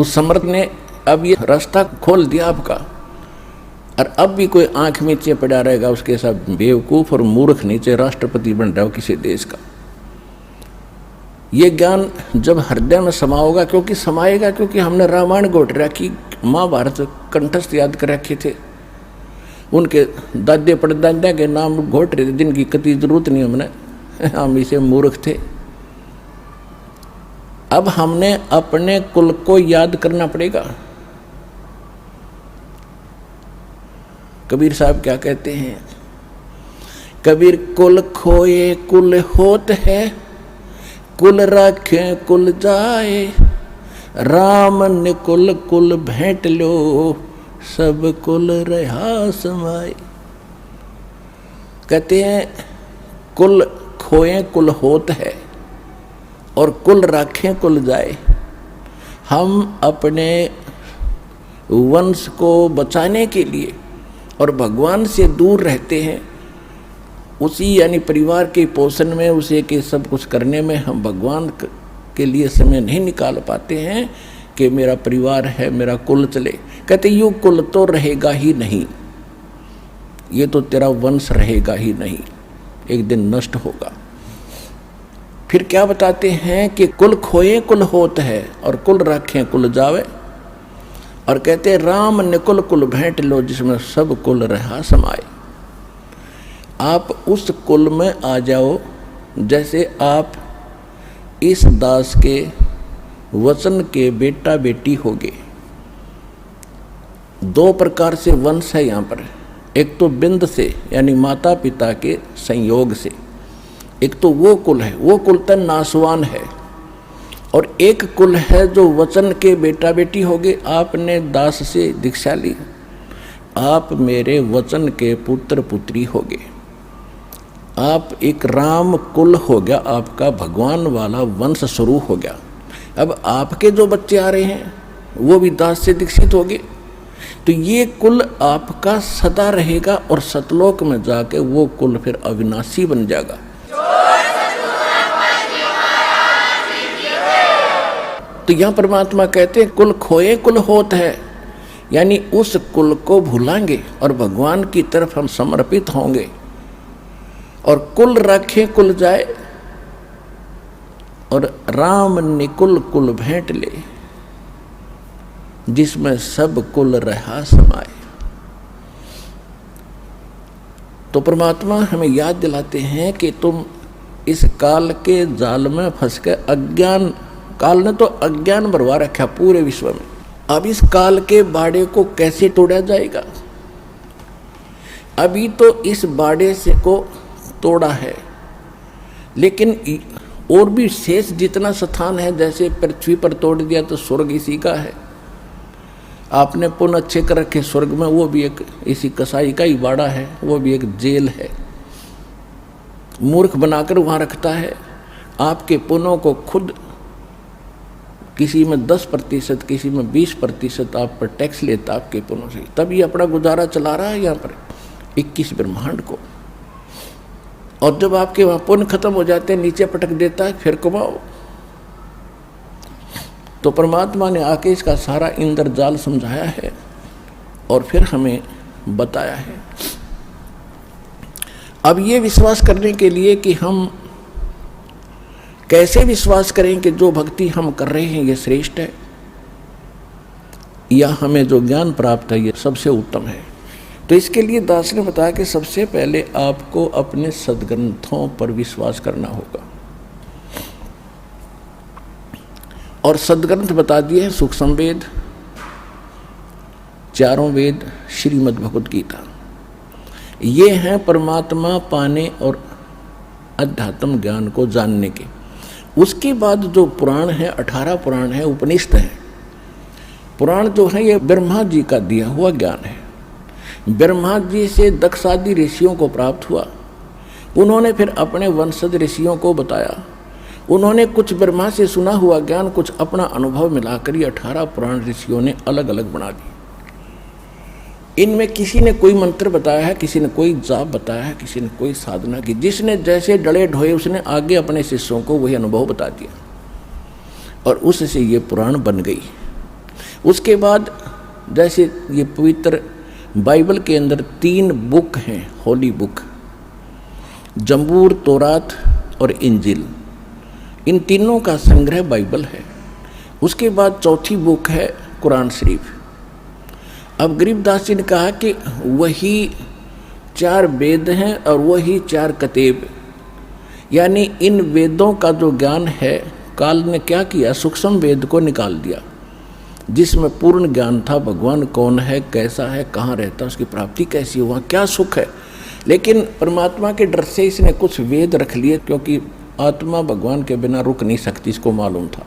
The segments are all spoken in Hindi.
उस समर्थ ने अब ये रास्ता खोल दिया आपका, और अब भी कोई आंख नीचे पड़ा रहेगा उसके साथ बेवकूफ और मूर्ख नीचे राष्ट्रपति बन रहा हो किसी देश का। ये ज्ञान जब हृदय में समाओगा, क्योंकि समाएगा, क्योंकि हमने रामायण घोट रखी, महाभारत कंठस्थ याद कर रखे थे, उनके दादे परदादा के नाम घोट रहे थे जिनकी कति जरूरत नहीं हमने, हम इसे मूर्ख थे। अब हमने अपने कुल को याद करना पड़ेगा। कबीर साहब क्या कहते हैं, कबीर कुल खोए कुल होत है, कुल राखे कुल जाए, राम निकुल कुल भेंट लो, सब कुल रहा समाए। कहते हैं कुल खोए कुल होत है और कुल राखें कुल जाए। हम अपने वंश को बचाने के लिए और भगवान से दूर रहते हैं, उसी यानी परिवार के पोषण में, उसे के सब कुछ करने में हम भगवान के लिए समय नहीं निकाल पाते हैं कि मेरा परिवार है, मेरा कुल चले। कहते यूँ कुल तो रहेगा ही नहीं, ये तो तेरा वंश रहेगा ही नहीं, एक दिन नष्ट होगा। फिर क्या बताते हैं कि कुल खोए कुल होत है और कुल राखें कुल जावे, और कहते राम निकुल कुल भेंट लो, जिसमें सब कुल रहा समाए। आप उस कुल में आ जाओ जैसे आप इस दास के वचन के बेटा बेटी होगे। दो प्रकार से वंश है यहाँ पर, एक तो बिंद से यानी माता पिता के संयोग से, एक तो वो कुल है, वो कुल तो नासवान है, और एक कुल है जो वचन के बेटा बेटी होगे। आपने दास से दीक्षा ली, आप मेरे वचन के पुत्र पुत्री होगे, आप एक राम कुल हो गया, आपका भगवान वाला वंश शुरू हो गया। अब आपके जो बच्चे आ रहे हैं वो भी दास से दीक्षित होंगे, तो ये कुल आपका सदा रहेगा और सतलोक में जाके वो कुल फिर अविनाशी बन जाएगा। तो यहाँ परमात्मा कहते हैं कुल खोए कुल होत है, यानी उस कुल को भूलांगे और भगवान की तरफ हम समर्पित होंगे, और कुल रखे कुल जाए, और राम निकुल कुल भेंट ले, जिसमें सब कुल रहा समाए। तो परमात्मा हमें याद दिलाते हैं कि तुम इस काल के जाल में फंस के, अज्ञान काल ने तो अज्ञान भरवा रखा पूरे विश्व में, अब इस काल के बाड़े को कैसे तोड़ा जाएगा। अभी तो इस बाड़े से को तोड़ा है, लेकिन और भी शेष जितना स्थान है, जैसे पृथ्वी पर तोड़ दिया तो स्वर्ग इसी का है, आपने पुण्य अच्छे कर रखे स्वर्ग में, वो भी एक इसी कसाई का ही बाड़ा है, वो भी एक जेल है, मूर्ख बनाकर वहाँ रखता है। आपके पुण्यों को खुद किसी में 10%, किसी में 20% आप पर टैक्स लेता आपके पुण्यों से, तब ये अपना गुजारा चला रहा है यहाँ पर 21 ब्रह्मांड को। और जब आपके वहाँ पुण्य खत्म हो जाते हैं, नीचे पटक देता है, फिर कमाओ। तो परमात्मा ने आके इसका सारा इंद्रजाल समझाया है और फिर हमें बताया है। अब ये विश्वास करने के लिए कि हम कैसे विश्वास करें कि जो भक्ति हम कर रहे हैं ये श्रेष्ठ है, या हमें जो ज्ञान प्राप्त है ये सबसे उत्तम है। तो इसके लिए दास ने बताया कि सबसे पहले आपको अपने सद्ग्रंथों पर विश्वास करना होगा, और सद्ग्रंथ बता दिए हैं सूक्ष्म वेद, चारों वेद, श्रीमद् भगवद गीता, ये हैं परमात्मा पाने और अध्यात्म ज्ञान को जानने के। उसके बाद जो पुराण है, 18 पुराण है, उपनिषद है। पुराण जो है ये ब्रह्मा जी का दिया हुआ ज्ञान है, ब्रह्मा जी से दक्षादि ऋषियों को प्राप्त हुआ, उन्होंने फिर अपने वंशज ऋषियों को बताया, उन्होंने कुछ ब्रह्मा से सुना हुआ ज्ञान, कुछ अपना अनुभव मिलाकर ये 18 पुराण ऋषियों ने अलग अलग बना दी। इनमें किसी ने कोई मंत्र बताया है, किसी ने कोई जाप बताया है, किसी ने कोई साधना की, जिसने जैसे डले ढोए उसने आगे अपने शिष्यों को वही अनुभव बता दिया, और उससे ये पुराण बन गई। उसके बाद जैसे ये पवित्र बाइबल के अंदर 3 बुक हैं, होली बुक, जंबूर, तौरात और इंजिल, इन तीनों का संग्रह बाइबल है। उसके बाद चौथी बुक है कुरान शरीफ। अब गरीबदास जी ने कहा कि वही 4 वेद हैं और वही 4 कतेब, यानी इन वेदों का जो ज्ञान है काल ने क्या किया, सूक्ष्म वेद को निकाल दिया, जिसमें पूर्ण ज्ञान था, भगवान कौन है, कैसा है, कहाँ रहता है, उसकी प्राप्ति कैसी है, वहाँ क्या सुख है। लेकिन परमात्मा के डर से इसने कुछ वेद रख लिए, क्योंकि आत्मा भगवान के बिना रुक नहीं सकती, इसको मालूम था।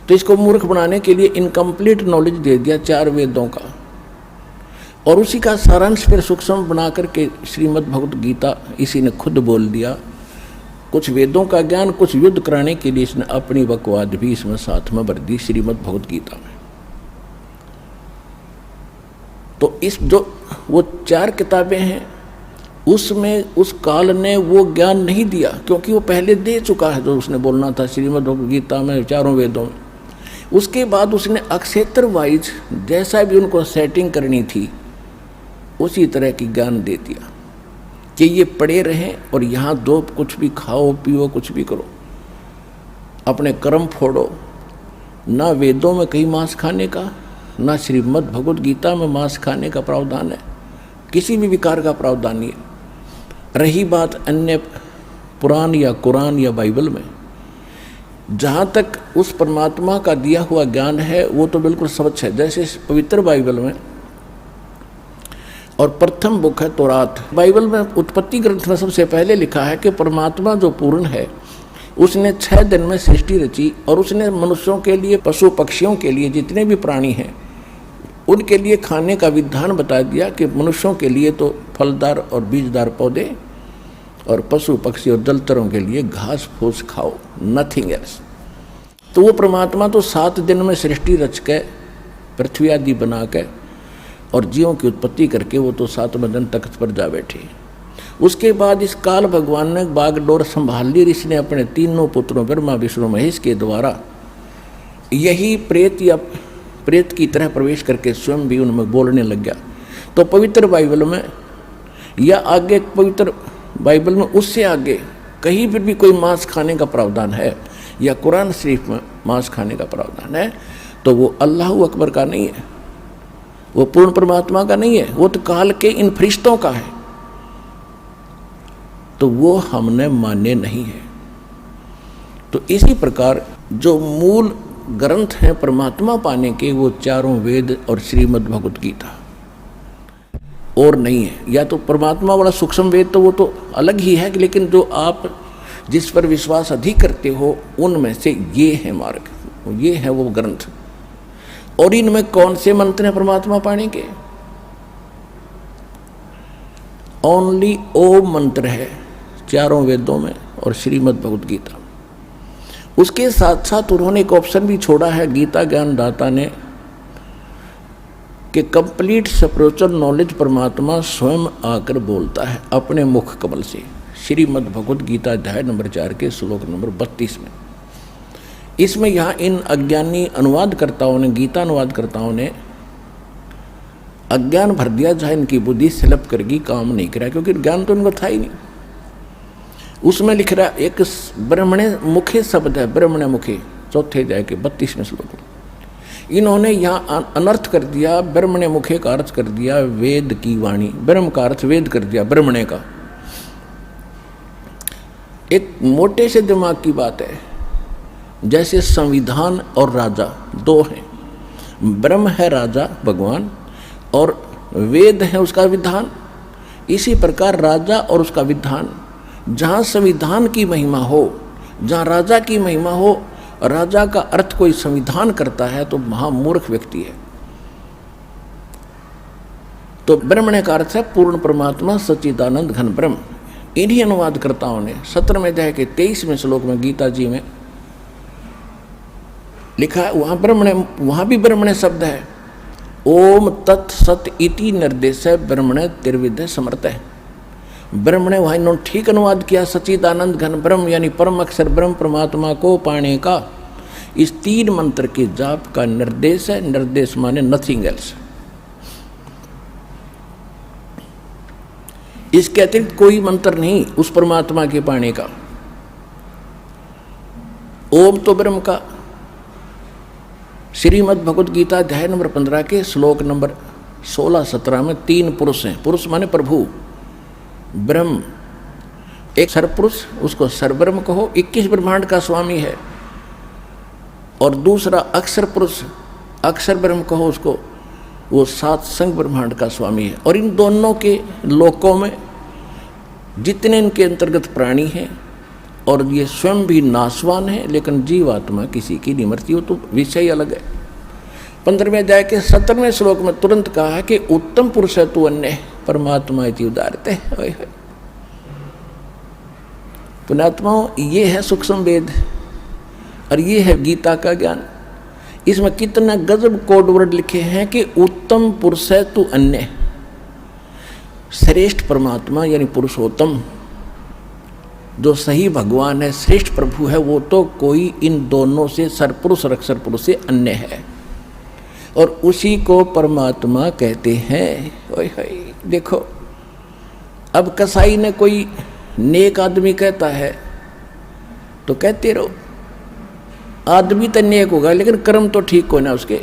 तो इसको मूर्ख बनाने के लिए इनकम्प्लीट नॉलेज दे दिया 4 वेदों का, और उसी का सारांश फिर सूक्ष्म बना करके श्रीमद् भगवत गीता इसी ने खुद बोल दिया। कुछ वेदों का ज्ञान, कुछ युद्ध कराने के लिए इसने अपनी बकवाद भी इसमें साथ में भर दी श्रीमद् भगवत गीता में। तो इस जो वो 4 किताबें हैं उसमें उस काल ने वो ज्ञान नहीं दिया, क्योंकि वो पहले दे चुका है जो उसने बोलना था श्रीमद् भगवत गीता में, 4 वेदों में। उसके बाद उसने अक्षेत्र वाइज जैसा भी उनको सेटिंग करनी थी उसी तरह की ज्ञान दे दिया कि ये पड़े रहें और यहाँ दो, कुछ भी खाओ पियो, कुछ भी करो, अपने कर्म फोड़ो। ना वेदों में कहीं मांस खाने का, ना श्रीमद् भगवत गीता में मांस खाने का प्रावधान है, किसी भी विकार का प्रावधान नहीं है। रही बात अन्य पुराण या कुरान या बाइबल में, जहाँ तक उस परमात्मा का दिया हुआ ज्ञान है वो तो बिल्कुल स्वच्छ है। जैसे पवित्र बाइबल में, और प्रथम बुक है तौरात। बाइबल में उत्पत्ति ग्रंथ में सबसे पहले लिखा है कि परमात्मा जो पूर्ण है उसने 6 दिन में सृष्टि रची, और उसने मनुष्यों के लिए, पशु पक्षियों के लिए, जितने भी प्राणी हैं उनके लिए खाने का विधान बता दिया कि मनुष्यों के लिए तो फलदार और बीजदार पौधे, और पशु पक्षी और जलचरों के लिए घास फूस खाओ, नथिंग एल्स। तो वो परमात्मा तो 7 दिन में सृष्टि रच के, पृथ्वी आदि बना के और जीवों की उत्पत्ति करके वो तो 7वें दिन तख्त पर जा बैठे। उसके बाद इस काल भगवान ने बागडोर संभाल ली, इसने अपने 3 पुत्रों ब्रह्मा विष्णु महेश के द्वारा यही प्रेत या प्रेत की तरह प्रवेश करके स्वयं भी उनमें बोलने लग गया। तो पवित्र बाइबल में या आगे पवित्र बाइबल में उससे आगे कहीं पर भी कोई मांस खाने का प्रावधान है या कुरान शरीफ में मांस खाने का प्रावधान है तो वो अल्लाह अकबर का नहीं है, वो पूर्ण परमात्मा का नहीं है, वो तो काल के इन फरिश्तों का है। तो वो हमने माने नहीं है। तो इसी प्रकार जो मूल ग्रंथ हैं परमात्मा पाने के, वो 4 वेद और श्रीमद् भगवत गीता, और नहीं है। या तो परमात्मा वाला सूक्ष्म वेद तो वो तो अलग ही है, लेकिन जो आप जिस पर विश्वास अधिक करते हो उनमें से ये है मार्ग, ये है वो ग्रंथ। और इनमें कौन से मंत्र हैं परमात्मा पाने के? ओनली ओम मंत्र है 4 वेदों में और श्रीमद् भगवत गीता। उसके साथ साथ उन्होंने एक ऑप्शन भी छोड़ा है गीता ज्ञानदाता ने कि कंप्लीट स्पिरिचुअल नॉलेज परमात्मा स्वयं आकर बोलता है अपने मुख कमल से। श्रीमद् भगवत गीता अध्याय नंबर 4 के श्लोक नंबर 32 में। इसमें यहाँ इन अज्ञानी अनुवादकर्ताओं ने, गीता अनुवादकर्ताओं ने अज्ञान भर दिया, जहाँ इनकी बुद्धि स्लप करगी, काम नहीं करा, क्योंकि ज्ञान तो इनको था ही नहीं। उसमें लिख रहा एक ब्रह्मणे मुखे शब्द है, ब्रह्मणे मुखे, 4थे अध्याय के 32वें श्लोक में। इन्होंने यहाँ अनर्थ कर दिया, ब्रह्मणे मुखे का अर्थ कर दिया वेद की वाणी, ब्रह्म का अर्थ वेद कर दिया ब्रह्मणे का। एक मोटे से दिमाग की बात है, जैसे संविधान और राजा 2 हैं, ब्रह्म है राजा भगवान और वेद है उसका विधान। इसी प्रकार राजा और उसका विधान, जहाँ संविधान की महिमा हो, जहाँ राजा की महिमा हो, राजा का अर्थ कोई संविधान करता है तो महामूर्ख व्यक्ति है। तो ब्रह्मणे का अर्थ है पूर्ण परमात्मा सच्चिदानंद घन ब्रह्म। इन्हीं अनुवादकर्ताओं ने 17वें अध्याय के 23वें श्लोक में गीता जी में लिखा है, वहाँ ब्रह्मणे, वहाँ भी ब्रह्मणे शब्द है। ओम तत् सत इति निर्देश ब्रह्मणे त्रिविध समर्थ है। ब्रह्मणे वहाँ इन्होंने ठीक अनुवाद किया, सच्चिदानंद घन ब्रह्म, यानी परम अक्षर ब्रह्म परमात्मा को पाने का। इस 3 मंत्र के जाप का निर्देश है। निर्देश माने नथिंग एल्स। इसके अतिरिक्त कोई मंत्र नहीं उस परमात्मा के पाने का। ओम तो ब्रह्म का श्रीमद् भगवद गीता अध्याय नंबर 15 के श्लोक नंबर 16-17 में 3 पुरुष हैं। पुरुष माने प्रभु, ब्रह्म एक सरपुरुष, उसको सरब्रह्म कहो, 21 ब्रह्मांड का स्वामी है। और दूसरा अक्षर पुरुष, अक्षर ब्रह्म कहो उसको, वो 7 संग ब्रह्मांड का स्वामी है। और इन दोनों के लोकों में जितने इनके अंतर्गत प्राणी हैं, और ये स्वयं भी नाशवान है, लेकिन जीवात्मा किसी की नहीं मरती हो, तो विषय अलग है। 15वें अध्याय के 17वें श्लोक में तुरंत कहा है कि उत्तम पुरुष है तू अन्य परमात्मा इति उदारते। पुण्यात्माओं, ये है सूक्ष्म वेद और ये है गीता का ज्ञान। इसमें कितना गजब कोड वर्ड लिखे हैं कि उत्तम पुरुष है तू अन्य। श्रेष्ठ परमात्मा यानी पुरुषोत्तम, जो सही भगवान है, श्रेष्ठ प्रभु है, वो तो कोई इन दोनों से, सरपुरुष और अक्षर पुरुष से अन्य है, और उसी को परमात्मा कहते हैं। ओए होए, देखो अब कसाई ने कोई नेक आदमी कहता है तो कहते रहो, आदमी तो नेक होगा लेकिन कर्म तो ठीक हो ना उसके।